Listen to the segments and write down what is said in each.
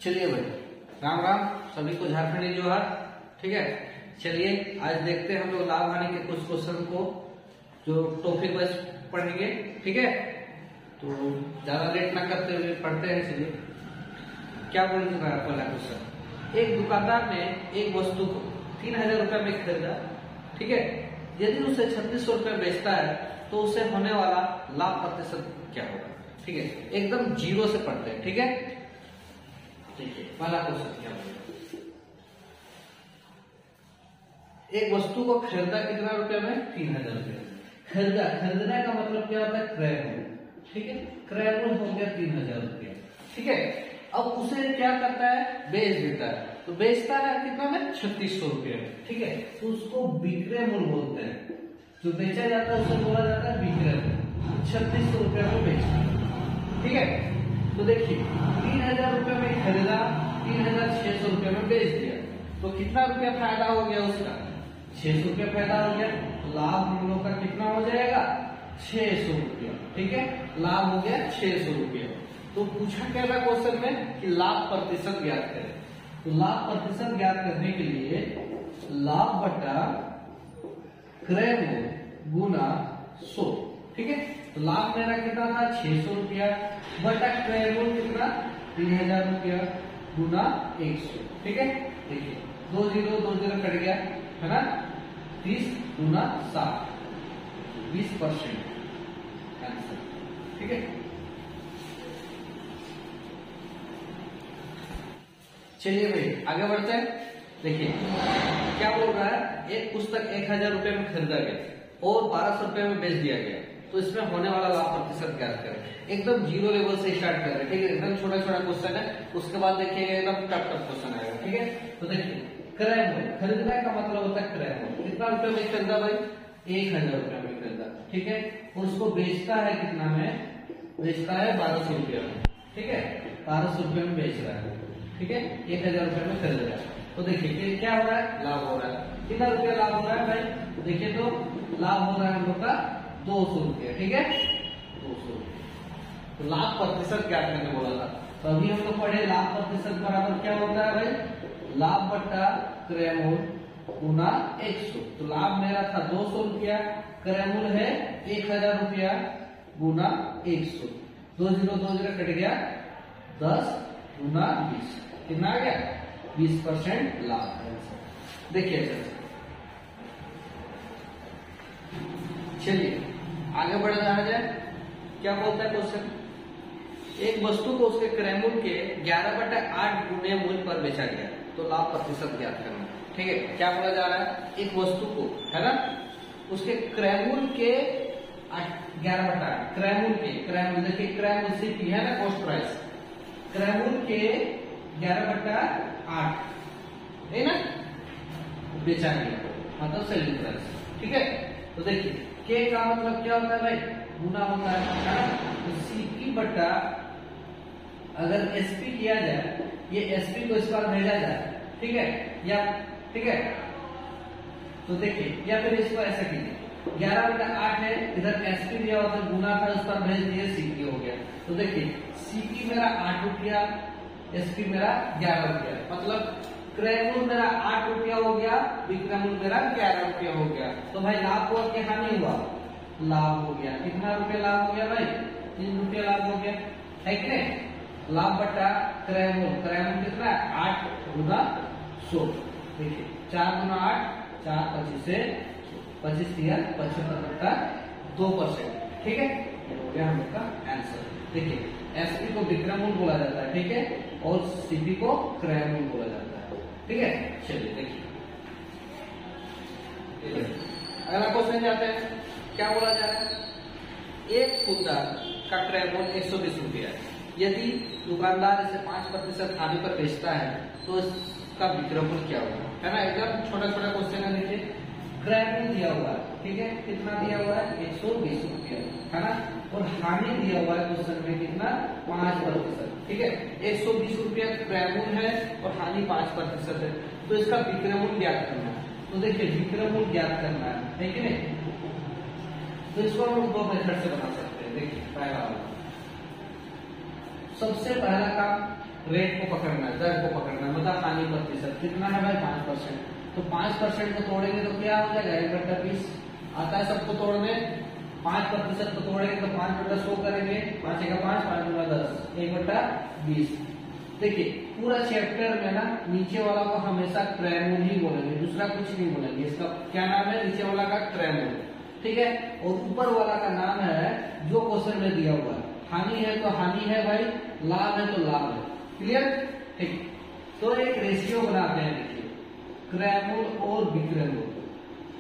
चलिए भाई, राम राम सभी को, झारखंडी जोहार। ठीक है, चलिए आज देखते हैं हम लोग लाभ हानि के कुछ क्वेश्चन को जो टॉपिक वाइज पढ़ेंगे। ठीक है, तो ज्यादा लेट ना करते हुए पढ़ते हैं। चलिए, क्या बोल रहा है पहला क्वेश्चन। एक दुकानदार ने एक वस्तु को 3000 रुपए में खरीदा। ठीक है, यदि उसे 3600 रुपए बेचता है तो उसे होने वाला लाभ प्रतिशत क्या होगा। ठीक है, एकदम जीरो से पढ़ते हैं। ठीक है, देखिए पहला क्वेश्चन क्या बोलेगा। एक वस्तु को खरीदा कितना रुपए में? 3000 रुपए। खरीदा, खरीदने का मतलब क्या होता है? क्रय मूल्य। ठीक है, क्रय मूल्य हो गया 3000 रुपया। ठीक है, अब उसे क्या करता है? बेच देता है। तो बेचता है कितना में? 3600 रुपये। ठीक है, तो उसको विक्रय मूल्य बोलते हैं। जो बेचा जाता है उसे बोला जाता है विक्रय मूल्य। 3600 रुपये में बेचता है। ठीक है, तो देखिए 3000 रुपये में खरीदा, 3600 रुपये में बेच दिया, तो कितना रुपया फायदा हो गया उसका? 600 रुपया फायदा हो गया। लाभ हम लोग का कितना हो जाएगा? 600 रुपया। ठीक है, लाभ हो गया 600 रुपया। तो पूछा क्या था क्वेश्चन में कि लाभ प्रतिशत ज्ञात करें। तो लाभ प्रतिशत ज्ञात करने के लिए लाभ बटा क्रय मूल्य गुना 100। ठीक है, तो लाभ मेरा कितना था? 600 रुपया बटा क्रय मूल्य कितना? 3000 रुपया गुना 100। ठीक है, देखिए 2 0 2 0 कट गया है ना। 30 गुना 60, 20% आंसर। ठीक है, चलिए भाई आगे बढ़ते हैं। देखिए क्या बोल रहा है। एक पुस्तक 1000 रुपए में खरीदा गया और 1200 रुपए में बेच दिया गया, तो इसमें होने वाला लाभ प्रतिशत ज्ञात करें। एकदम जीरो लेवल से स्टार्ट कर रहे हैं। ठीक है, एकदम छोटा छोटा क्वेश्चन है, उसके बाद देखिएगा एकदम टफ क्वेश्चन आएगा। ठीक है, तो देखिए क्रय मूल्य, खरीदने का मतलब होता है क्रय मूल्य। कितना रुपए में खरीदा भाई? 1000 रुपए में खरीदा। ठीक है, और उसको बेचता है कितना में? बेचता है 1200 रुपया में। ठीक है, 1200 रुपये में बेच रहा है। ठीक है, 1000 रुपए में खरीद रहा है। तो देखिए क्या हो रहा है? लाभ हो रहा है। कितना रुपया लाभ हो रहा है भाई? देखिए तो लाभ हो रहा है हम लोग का 200 रुपया। ठीक है, 200 रुपया। तो लाभ प्रतिशत क्या करने बोला था, तो अभी हम लोग पढ़े लाभ प्रतिशत बराबर क्या होता है भाई? लाभ बटा क्रय मूल्य गुना 100। तो लाभ मेरा था 200 रुपया, क्रय मूल्य है 1000 रुपया गुना 100। 2 0 2 0 कट गया, 10 गुना 20 कितना आ गया? 20% लाभ। देखिए चलिए आगे बढ़ रहा है। क्या बोलता है क्वेश्चन। एक वस्तु को उसके क्रय मूल्य के 11/8 गुने मूल्य पर बेचा गया, तो लाभ प्रतिशत ज्ञात करना। ठीक है, क्या बोला जा रहा है? एक वस्तु को है ना, उसके क्रय मूल्य के 11/8 क्रय मूल्य के, क्रय मूल्य देखिए क्रय मूल्य सीपी है ना, कॉस्ट प्राइस। क्रय मूल्य के 11/8 है ना, बेचा गया मतलब सेलिंग प्राइस। ठीक है, तो देखिए के का मतलब क्या होता है भाई? गुना होता है ना। तो सीपी बटा, अगर एसपी किया जाए, ये एसपी को इस बार भेजा जाए। ठीक है, या ठीक है, तो देखिए या फिर इसको ऐसा कीजिए 11/8 है, इधर एसपी दिया हुआ था, गुना था, उस पर भेज दिए, सीपी हो गया। तो देखिए सीपी मेरा 8 रुपया, एसपी मेरा 11 रुपया, मतलब क्रय मूल्य मेरा 8 रुपया हो गया, विक्रय मूल्य मेरा 11 रुपया हो गया। तो भाई लाभ हुआ कि हानि हुआ? लाभ हो गया। कितना रुपया लाभ हो गया भाई? 3 रुपया लाभ हो गया, है कि नहीं। लाभ बटा क्रय मूल्य, क्रय मूल्य कितना? 8 गुना 100। देखिए 4 गुना 8, 4 25 से 25 दिया 75 का 2%। ठीक है, ये हो गया हम लोग का आंसर। देखिए एसपी को विक्रय मूल्य बोला जाता है। ठीक है, और सीपी को क्रय मूल्य बोला जाता है। ठीक है, चलिए देखिए अगला क्वेश्चन जाते हैं। क्या बोला जा रहा है। एक फूलदार का क्रय मूल्य 120 रुपया है। यदि दुकानदार इसे 5% हानि पर बेचता है तो इसका विक्रय मूल्य क्या होगा, है ना। एकदम छोटा छोटा क्वेश्चन है। देखिए क्रय मूल्य दिया हुआ है। ठीक है, कितना दिया हुआ है? 120 रुपया, है ना, और हानि दिया हुआ है क्वेश्चन में कितना? 5%। ठीक है, 120 रुपया क्रय मूल्य है और हानि 5% है, तो इसका विक्रय मूल्य ज्ञात करना है। तो देखिए विक्रय मूल्य ज्ञात करना है कि नहीं, तो इसको हम 2 मेथड से बना सकते हैं। देखिए पहला वाला, सबसे पहला काम रेट को पकड़ना है, दर को पकड़ना है, मतलब हानि प्रतिशत कितना है भाई 5%। तो 5% को तोड़ेंगे तो क्या हो जाएगा 1/20 आता है सबको तोड़ने। 5% को तोड़ेंगे तो 5/100 करेंगे, 5 का 5, 5 गुना 10, 1/20। देखिए पूरा चैप्टर में ना नीचे वाला को हमेशा ट्रेमूल ही बोलेंगे, दूसरा कुछ नहीं बोलेंगे। इसका क्या नाम है, नीचे वाला का ट्रेमूल, ठीक है। और ऊपर वाला का नाम है जो क्वेश्चन में दिया हुआ है, हानि है तो हानि है भाई, लाभ है तो लाभ है। क्लियर, ठीक। तो एक रेशियो बनाते हैं, देखिए क्रैमूल और विक्रमूल।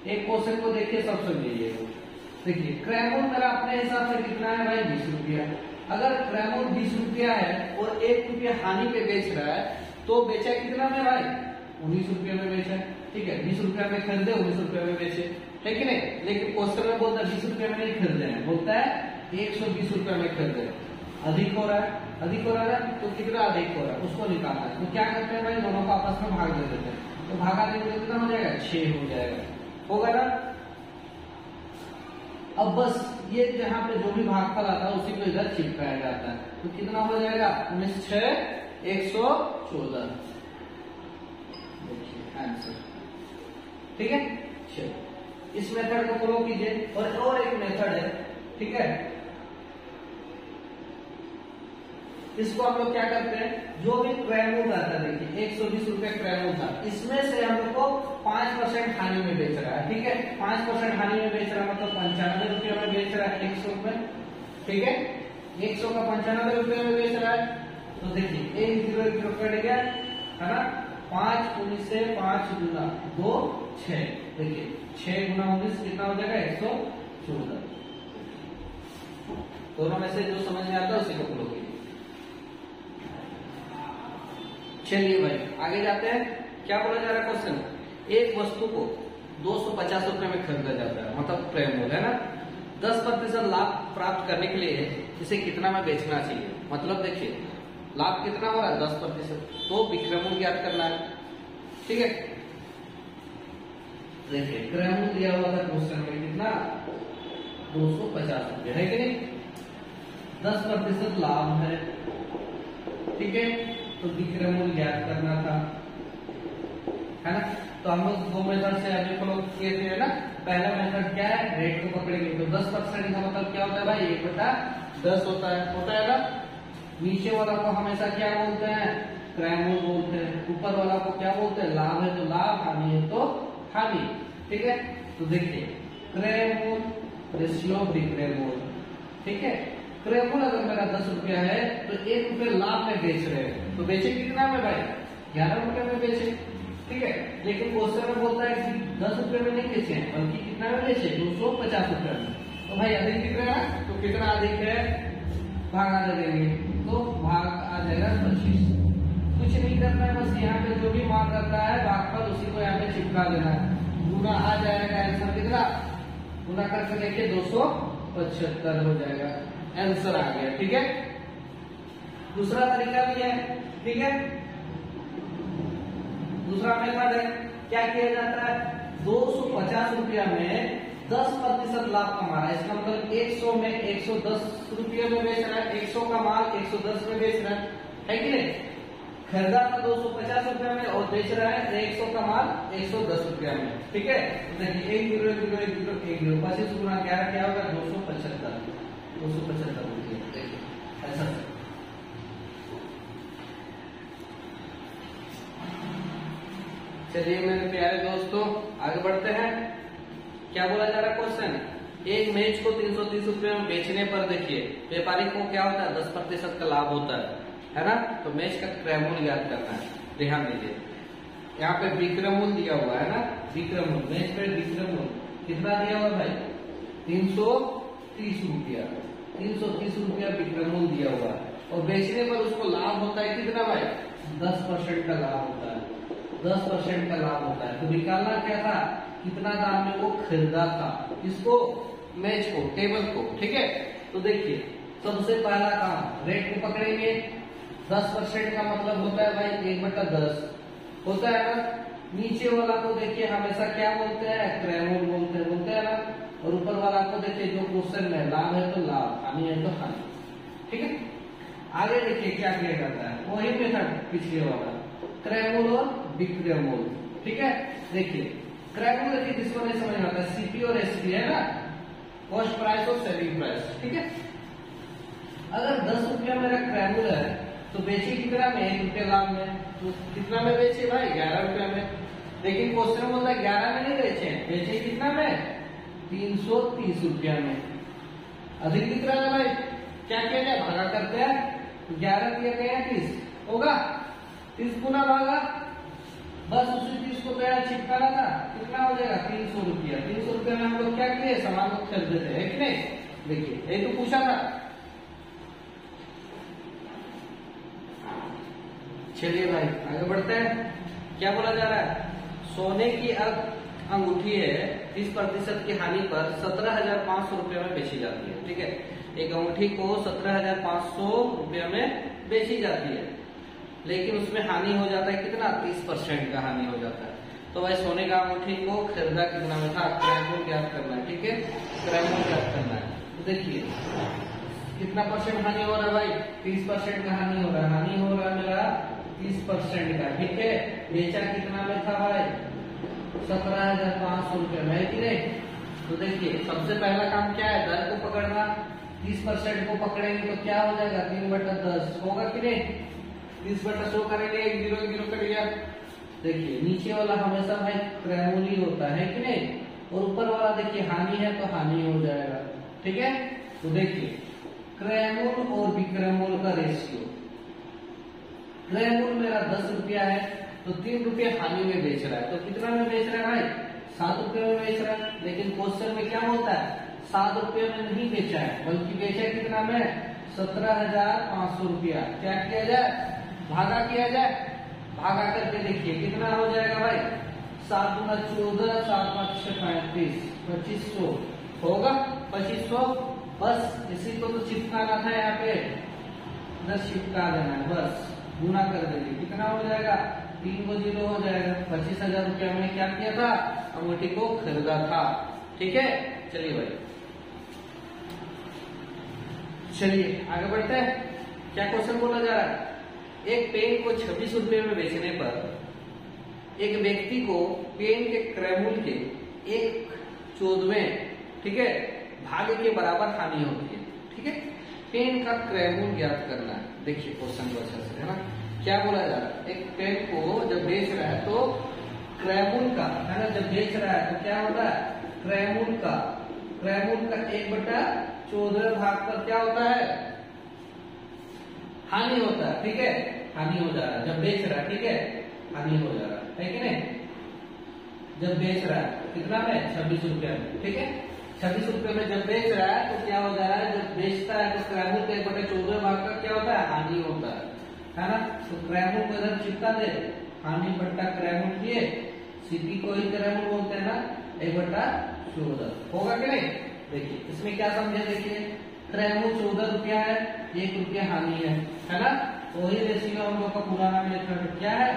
एक क्वेश्चन को देखिए सब समझिएगा। देखिए क्रैमूल मेरा अपने हिसाब से कितना है भाई 20 रुपया। अगर क्रैमूल 20 रुपया है और 1 रुपया हानि पे बेच रहा है तो बेचा कितना में भाई 19 रुपया में बेचा, ठीक है। 20 रुपया में खरीदे, 19 रुपया में बेचे, है कि नहीं। लेकिन क्वेश्चन में बोलता है 20 रुपया में नहीं खरीदे हैं, बोलता है 120 रुपया में खरीदे। अधिक हो रहा है, अधिक हो रहा है तो कितना अधिक हो रहा है उसको निकालना है। तो क्या करते हैं भाई, दोनों को आपस में भाग दे देते हैं। तो भागा देंगे तो कितना हो जाएगा 6 हो जाएगा, होगा ना। अब बस ये जहां पे जो भी भागफल आता है उसी को इधर चिपकाया जाता है। तो कितना हो जाएगा 19 6 114, देखिए आंसर, ठीक है। चलो इस मेथड को फॉलो कीजिए। और एक मेथड है, ठीक है। इसको हम लोग क्या करते हैं, जो भी क्रैमूल आता है, देखिए 120 रुपए क्रैमूल था, इसमें से हम लोग को 5% हानि में बेच रहा है, ठीक है। 5% हानि में बेच रहा है मतलब 95 रुपये में बेच रहा है 100 में, ठीक है। 100 का 95 रुपये में बेच रहा है। तो देखिए 1 0 कट गया है ना, 5 19 से 5 गुना 2 6, देखिए 6 गुना 19 कितना हो जाएगा 114। दोनों में से जो समझ में आता है उसी को फॉलो कीजिए। चलिए भाई आगे जाते हैं। क्या बोला जा रहा है क्वेश्चन, एक वस्तु को 250 रुपए में खरीदा जाता है, मतलब क्रैमूल है ना। 10% लाभ प्राप्त करने के लिए इसे कितना में बेचना चाहिए, मतलब देखिए लाभ कितना हो रहा है 10%, तो विक्रमूल ज्ञात करना है, ठीक है। देखिए क्रैमूल दिया हुआ था क्वेश्चन में कितना 250 रुपए, है कि नहीं। 10% लाभ है, ठीक है। तो विक्रमूल ज्ञात करना था, है ना। तो हम लोग दो मेथड से अभी फॉलो किए थे ना। पहला मेथड क्या है, रेट को पकड़ेंगे तो 10% का मतलब क्या होता है भाई 1/10 होता है ना। नीचे वाला को हमेशा क्या बोलते हैं क्रैमूल बोलते हैं, ऊपर वाला को क्या बोलते हैं, लाभ है तो लाभ, हानि है तो हानि, ठीक है। तो देखिए क्रैमूल रेशियो विक्रमूल, ठीक है। क्रैमूल अगर मेरा 10 रुपया है तो 1 रुपये लाभ में बेच रहे हैं, तो बेचे कितना में भाई 11 रुपये में बेचे, ठीक है। लेकिन क्वेश्चन में बोलता है कि 10 रुपये में नहीं बेचे हैं बल्कि कितना में बेचे 250 रुपये में। तो भाई अधिक कितना है, तो कितना अधिक है भाग आ देंगे, तो भाग आ जाएगा 25। कुछ नहीं करना है, बस यहाँ पे जो भी मान रहता है भागफल उसी को यहाँ पे चिपका देना है। गुना आ जाएगा, आंसर कितना गुना करके देखिए 275 हो जाएगा, आंसर आ गया, ठीक है। दूसरा तरीका भी है, ठीक है। दूसरा मेथड है, क्या किया जाता है 250 रुपया में 10% लाभ कमा रहा है। इसका मतलब 100 में 110 रुपये में बेच रहा है, 100 का माल 110 में बेच रहा है कि नहीं। खरीदा था 250 रुपया में और बेच रहा है 100 का माल 110 रुपया में, ठीक है। तो देखिए 1 0 1 0 1 0 1 0 25 गुना 11 क्या होगा 275 देखिए ऐसा। चलिए मेरे प्यारे दोस्तों आगे बढ़ते हैं। क्या बोला जा रहा है क्वेश्चन, एक मेज को 330 रुपये में बेचने पर देखिए व्यापारी को क्या होता है 10% का लाभ होता है ना। तो मेज का क्रयमूल्य ज्ञात करना है, ध्यान दीजिए। यहाँ पे विक्रमूल दिया हुआ है ना, विक्रमूल मेज पे विक्रमूल कितना दिया हुआ भाई 330 रुपया, 330 रुपया विक्रमूल दिया हुआ है। और बेचने पर उसको लाभ होता है कितना भाई 10% का लाभ होता है, 10% का लाभ होता है। तो निकालना क्या था, कितना दाम में वो खरीदा था, इसको मेज को टेबल को, ठीक है। तो देखिए सबसे पहला काम रेट को पकड़ेंगे, 10% का मतलब होता है भाई 1/10 होता है ना। नीचे वाला को देखिए हमेशा क्या बोलते हैं क्रयमूल्य बोलते हैं ना। और ऊपर वाला को देखिए जो क्वेश्चन में लाभ है तो लाभ, हानि है तो हानि, ठीक है। आगे देखिए क्या किया जाता है, वही मेथड पिछले वाला, क्रय मूल्य और विक्रय मूल्य। ठीक है, देखिए क्रय मूल्य देखिए जिसको नहीं समझ में आता, सीपी और एसपी है ना, कॉस्ट प्राइस और सेलिंग प्राइस। ठीक है, अगर 10 रुपया मेरा क्रय मूल्य है तो बेचे कितना में, 1 रुपया लाभ में, तो कितना में बेचे भाई, 11 रुपया में। लेकिन क्वेश्चन बोलता है 11 में नहीं बेचे, बेचे कितना में, 330 रुपया में। अधिक दिख रहा है भाई, क्या किया जाए, भागा करते हैं, 11 दिया गया 30 होगा, 30 गुना भागा, बस उसी 30 को गया चिपकाना था, कितना हो जाएगा 300 रुपया। 300 रुपया में हम लोग क्या किए, सामान को खरीदते थे, है कि नहीं। देखिए ये तो पूछा था। चलिए भाई आगे बढ़ते हैं, क्या बोला जा रहा है, सोने की अंगूठी है 30% की हानि पर 17,500 रुपये में बेची जाती है। ठीक है, एक अंगूठी को 17,500 रुपये में बेची जाती है, लेकिन उसमें हानि हो जाता है कितना, 30% का हानि हो जाता है। तो भाई सोने का अंगूठी को खरीदा कितना में था, क्रय मूल्य ज्ञात करना है। ठीक है, क्रय मूल्य ज्ञात करना है। तो देखिए कितना परसेंट हानि हो रहा है भाई, 30% का हानि हो रहा है, हानि हो रहा है मेरा 30% का। ठीक है, बेचा कितना में था भाई, 17,500 रुपये में, है कि नहीं। तो देखिए सबसे पहला काम क्या है, दर को पकड़ना, 30% को पकड़ेंगे तो क्या हो जाएगा, 3/10 होगा कि नहीं, 30/100 करेंगे, 1 0 0 कर लिया। देखिए नीचे वाला हमेशा भाई क्रय मूल्य होता है कि नहीं, और ऊपर वाला देखिए हानि है तो हानि हो जाएगा। ठीक है, तो देखिए क्रय मूल्य और विक्रय मूल्य का रेशियो, क्रय मूल्य मेरा 10 रुपया है तो 3 रुपये हानि में बेच रहा है, तो कितना में बेच रहा है भाई, 7 रुपये में बेच रहा है। लेकिन क्वेश्चन में क्या होता है, 7 रुपये में नहीं बेचा है, बल्कि बेचा कितना में, 17,500 रुपया। क्या किया जाए, भागा किया जाए, भागा करके देखिए कितना हो जाएगा भाई, 7 गुना 14, 7 5 6 35, 2500 होगा, 2500। बस इसी को तो चिपकाना था, यहाँ पे 10 चिपका देना है, बस गुना कर देंगे, कितना हो जाएगा, 3 को 0 हो जाएगा। 25,000 रुपया में क्या किया था, अंगूठी को खरीदा था। ठीक है, चलिए भाई चलिए आगे बढ़ते हैं, क्या क्वेश्चन बोला जा रहा है, एक पेन को 26 रुपये में बेचने पर एक व्यक्ति को पेन के क्रय मूल्य के 1/14 ठीक है भाग के बराबर हानि होती है। ठीक है, पेन का क्रय मूल्य ज्ञात करना है। देखिए क्वेश्चन को अच्छा से, है ना, क्या बोला जा रहा है, एक पेन को जब बेच रहा है तो क्रय मूल्य का, है ना, जब बेच रहा है तो क्या होता है, क्रय मूल्य का 1/14 भाग पर क्या होता है, हानि होता है। ठीक है, हानि हो जा रहा है जब बेच रहा है, ठीक है, हानि हो जा रहा है कि नहीं, जब बेच रहा है कितना में, 26 रुपया में। ठीक है, 26 रुपये में जब बेच रहा है तो क्या हो जा रहा है, जब बेचता है तो क्रय मूल्य 1/14 भाग का क्या होता है, हानि होता है ना। तो क्रय मूल्य को इधर चिपका दे, हानि बट्टा क्रय मूल्य किए, सीपी को ही क्रय मूल्य बोलते हैं ना, 1/14 होगा कि नहीं। देखिए इसमें क्या समझे, देखिए क्रय मूल्य 14 रुपया है, 1 रुपया हानि है ना, तो वही रेशियो हम लोग का पुराना मेथड क्या है,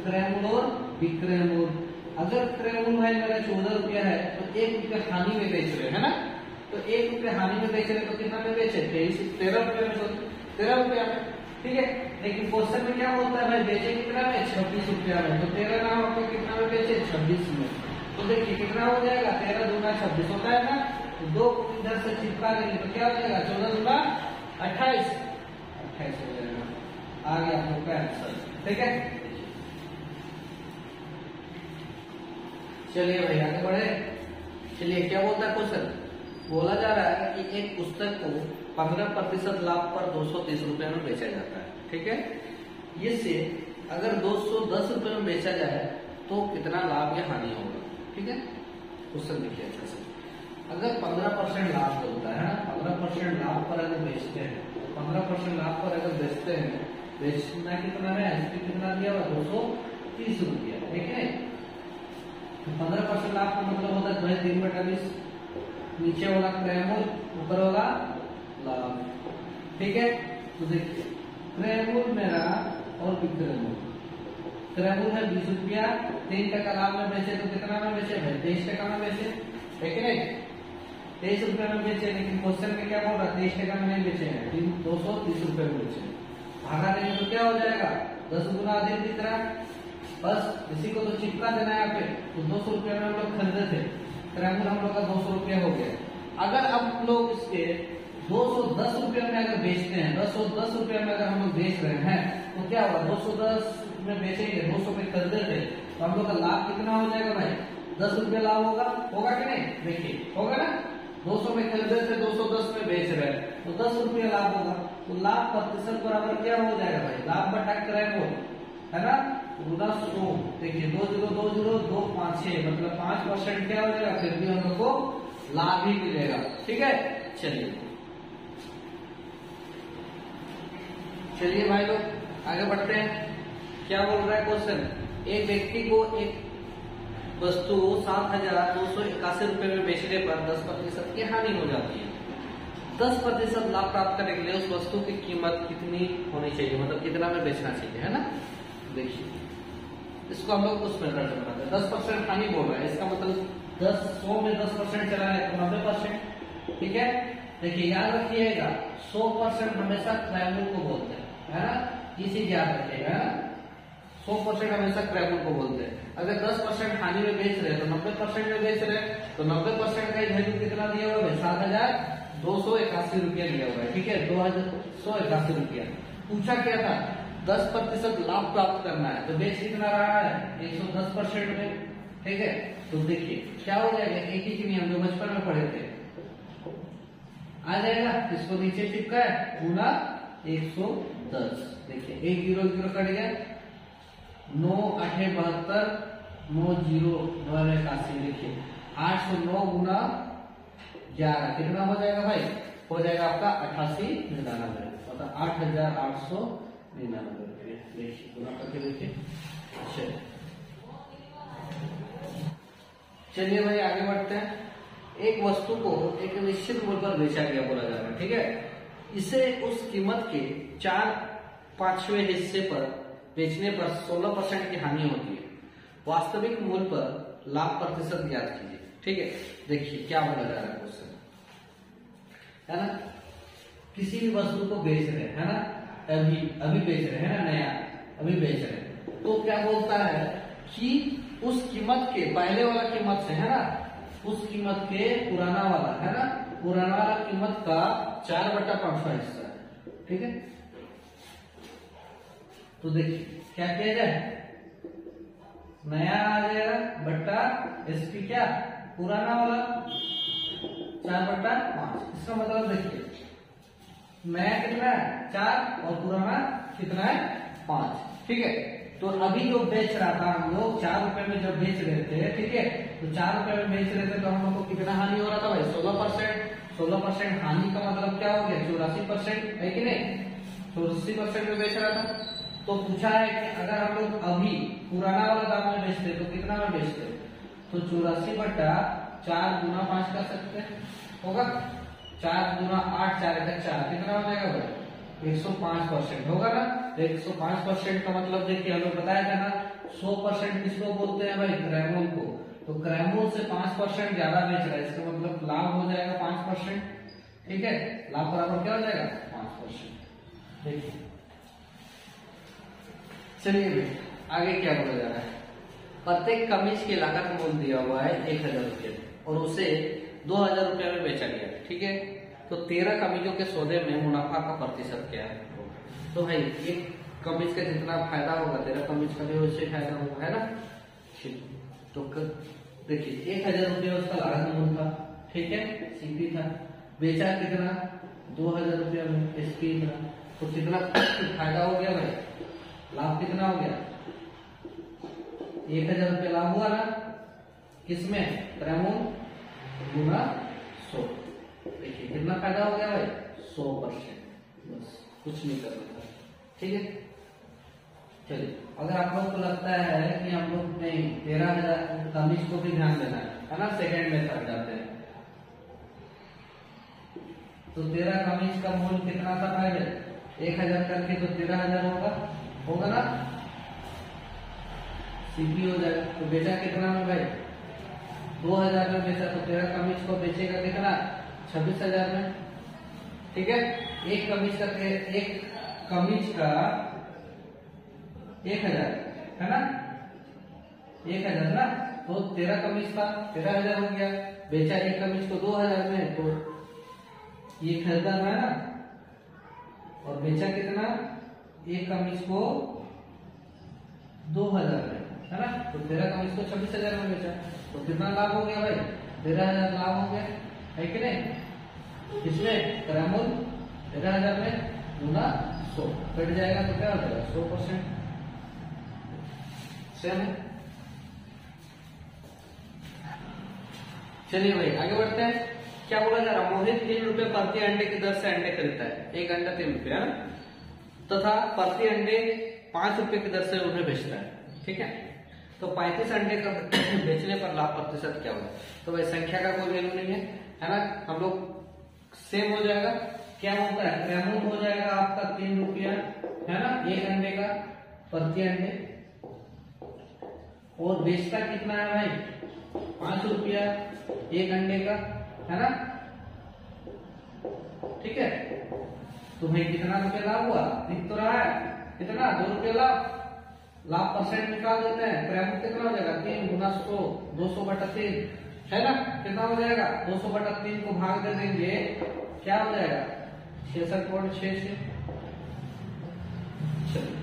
क्रय मूल्य और विक्रय मूल्य। अगर क्रय मूल्य है मेरा 14 रुपया है तो 1 रुपया हानि में बेच रहे है ना, तो 1 रुपया हानि में बेच रहे तो कितना में बेचे, 13 रुपये में, 13 रुपया में। ठीक है, लेकिन क्वेश्चन में क्या बोलता है भाई, बेचे कितना में, 26 रुपया में, तो 13 ना होकर कितना में बेचे, 26 में। तो देखिए कितना हो जाएगा, 13 दूना 26 होता है ना, तो 2 को इधर से चिपका देंगे तो क्या हो जाएगा, 14 दूना 28 हो जाएगा। आ गया आप लोग का आंसर। ठीक है, चलिए भाई आगे बढ़े। चलिए क्या बोलता है क्वेश्चन, बोला जा रहा है कि एक पुस्तक को 15% लाभ पर 230 रुपये में बेचा जाता है। ठीक है, इससे अगर 210 रुपये में बेचा जाए तो कितना लाभ या हानि होगा। ठीक है, क्वेश्चन देखिए अच्छा से, अगर 15% लाभ होता है, 15% लाभ पर अगर बेचते हैं, 15% लाभ पर अगर बेचते हैं, बेचना कितना है, इसमें कितना दिया हुआ, 230 रुपया। ठीक है, 15% लाभ का मतलब होता है 3/20, नीचे वाला क्रय मूल्य, ऊपर वाला लाभ। ठीक है, तो देखिए क्रय मूल्य मेरा और विक्रय मूल्य, क्रय मूल्य है 20 रुपया, 3% लाभ में बेचे तो कितना में बेचे भाई, 23% में बेचे, है कि नहीं। 23 रुपए में बेचे, लेकिन क्वेश्चन में क्या बोल रहा है 23 टका में नहीं बेचे हैं, 230 रुपए में बेचे। भागा देंगे तो क्या हो जाएगा 10 गुना अधिक दिख रहा है, बस इसी को तो चिपका देना है यहाँ पे। तो 200 रुपए में हम लोग खरीदे थे, क्रैमूल हम लोग का 200 रुपया हो गया। अगर अब हम लोग इसके 210 रुपए में अगर बेचते हैं, 210 रुपए में अगर हम लोग बेच रहे हैं तो क्या होगा, 210 में बेचेंगे, 200 पे खरीदे थे तो हम लोग का लाभ कितना हो जाएगा भाई, 10 रुपया लाभ होगा, होगा कि नहीं, देखिए होगा ना। 200 में खरीदे थे, 210 में बेच रहे हैं तो 10 रुपया लाभ होगा। तो लाभ प्रतिशत बराबर क्या हो जाएगा भाई, लाभ बटा क्रैमूल, है ना, गुना 100। देखिए 2,0,2,0,2,5,6 मतलब 5% क्या हो जाएगा, फिर भी हम लोग को लाभ ही मिलेगा। ठीक है, चलिए भाई लोग आगे बढ़ते हैं। क्या बोल रहा है क्वेश्चन, एक व्यक्ति को एक वस्तु 7,281 रुपए में बेचने पर 10% की हानि हो जाती है। 10% लाभ प्राप्त करने के लिए उस वस्तु की कीमत कितनी होनी चाहिए, मतलब कितना में बेचना चाहिए, है ना। देखिए इसको हम लोग उसमें कर सकते हैं, 10% हानि बोल रहा है, इसका मतलब 100 में 10% चला है तो 90%। ठीक है, देखिए याद रखिएगा 100% हमेशा क्रैमूल को बोलते हैं, है ना, ये चीज याद रखिएगा। 100% हमेशा क्रैमूल को बोलते हैं। अगर 10% हानि में बेच रहे हैं तो 90% में बेच रहे हैं तो 90% का वैल्यू कितना दिया हुआ है, 7,281 रुपया दिया हुआ है। ठीक है, 2,181 रुपया। पूछा क्या था, 10% लाभ प्राप्त करना है, तो बेच कितना रहा है 110% में। ठीक है, तो देखिए क्या हो जाएगा, एक ही नियम जो बचपन में पढ़े थे आ जाएगा, इसको नीचे चिपका है गुना 110। देखिए 1 0 0 कट गया, 9 8 72, 9 0 9 81। देखिए 809 गुना 11 कितना हो जाएगा भाई, हो जाएगा आपका 8899, मतलब 8,899 रुपये। देखिए गुना करके देखिए। चलिए भाई आगे बढ़ते हैं। एक वस्तु को एक निश्चित मूल्य पर बेचा गया बोला जा रहा है। ठीक है, इसे उस कीमत के 4/5वें हिस्से पर बेचने पर 16% की हानि होती है। वास्तविक मूल्य पर लाभ प्रतिशत ज्ञात कीजिए। ठीक है, देखिए क्या बोला जा रहा है क्वेश्चन, है ना, किसी भी वस्तु को बेच रहे हैं, है ना, अभी बेच रहे हैं ना, नया अभी बेच रहे हैं, तो क्या बोलता है कि उस कीमत के पहले वाला कीमत से, है ना, उस कीमत के पुराना वाला, है ना, पुराना वाला कीमत का 4/5वां हिस्सा है। ठीक है, तो देखिए क्या किया जाए, नया आ जाएगा बट्टा इसकी क्या पुराना वाला 4/5। इसका मतलब देखिए नया कितना है 4 और पुराना कितना है 5। ठीक है, तो अभी जो बेच रहा था हम लोग 4 रुपए में जब बेच रहे थे, ठीक है, तो 4 रुपए में बेच रहे थे तो हम लोग को कितना हानि हो रहा था भाई, 16%। 16% हानि का मतलब क्या हो गया 84%, है कि नहीं, 84% में बेच रहा था। तो पूछा है कि अगर हम लोग अभी पुराना वाला दाम में बेचते तो कितना में बेचते, तो 84/4 गुना 5 कर सकते हैं, होगा 4 गुना 8 4 4 कितना हो जाएगा भाई 105% होगा ना। 105% का मतलब देखिए हमें बताया था ना 100% किसको बोलते हैं भाई, क्रैमूल को। तो क्रैमूल से 5% ज्यादा बेच रहा है, इसका मतलब लाभ हो जाएगा 5%। ठीक है, लाभ बराबर क्या हो जाएगा 5%। देखिए चलिए भाई आगे क्या बोला जा रहा है, प्रत्येक कमीज की लागत मूल्य दिया हुआ है 1,000 रुपये और उसे 2,000 रुपये में बेचा गया। ठीक है, तो 13 कमीजों के सौदे में मुनाफा का प्रतिशत क्या है। तो भाई एक कमीज का जितना फायदा होगा 13 कमीज का भी उससे फायदा होगा, है ना। तो देखिए 1,000 रुपये उसका लागत मूल्य था। ठीक है, सीपी था, बेचा कितना 2,000 रुपये में एसपी था, तो कितना फायदा हो गया भाई, लाभ कितना हो गया 1,000 रुपये लाभ हुआ ना, किसमें क्रैमूल गुना 100। देखिए कितना फायदा हो गया भाई 100%, बस कुछ नहीं करना था। ठीक है, चलिए अगर आप लोग को लगता है कि हम लोग नहीं 13,000 कमीज को भी ध्यान देना है ना, सेकंड में कर जाते हैं। तो 13 कमीज का मूल्य कितना था पहले 1,000 करके, तो 13,000 होगा ना, सीपी हो जाएगा। तो बेचा कितना में भाई 2000 में बेचा तो तेरा कमीज को बेचेगा कितना 26,000 में। ठीक है, एक कमीज का 1000 है ना, 1000 ना, तो तेरा कमीज था 13,000 हो गया, बेचा एक कमीज को 2000 में, तो ये खरीदा है ना, और बेचा कितना एक कमीज को 2000 में, है ना, तो तेरा कमीज को 26,000 में बेचा, तो कितना लाभ हो गया भाई 13,000 लाभ हो गया, है कि नहीं। इसमें क्रयमूल 13,000 में गुना 100 कट जाएगा तो क्या हो जाएगा 100%। सेम है। चलिए भाई आगे बढ़ते हैं। क्या बोला जा रहा, मोहित 3 रुपए प्रति अंडे की दर से अंडे खरीदता है, एक अंडा 3 रुपए है ना, तथा प्रति अंडे 5 रुपए की दर से उन्हें बेचता है। ठीक है, तो 35 अंडे का बेचने पर लाभ प्रतिशत क्या होगा, तो भाई संख्या का कोई वैल्यू नहीं है ना, हम लोग सेम हो जाएगा। क्या होता है, क्रयमूल्य हो जाएगा आपका 3 रुपया, है ना, एक अंडे का प्रति अंडे, और बेचता कितना है भाई 5 रुपया एक अंडे का, है ना। ठीक है, तो भाई कितना रुपया लाभ हुआ, दिख तो रहा है कितना 2 रुपया लाभ परसेंट निकाल देते हैं, क्रयमूल्य कितना हो जाएगा 3 गुना 100, 200/3 है ना, कितना हो जाएगा 200/3 को भाग दे देंगे, क्या हो जाएगा 66.66। चलिए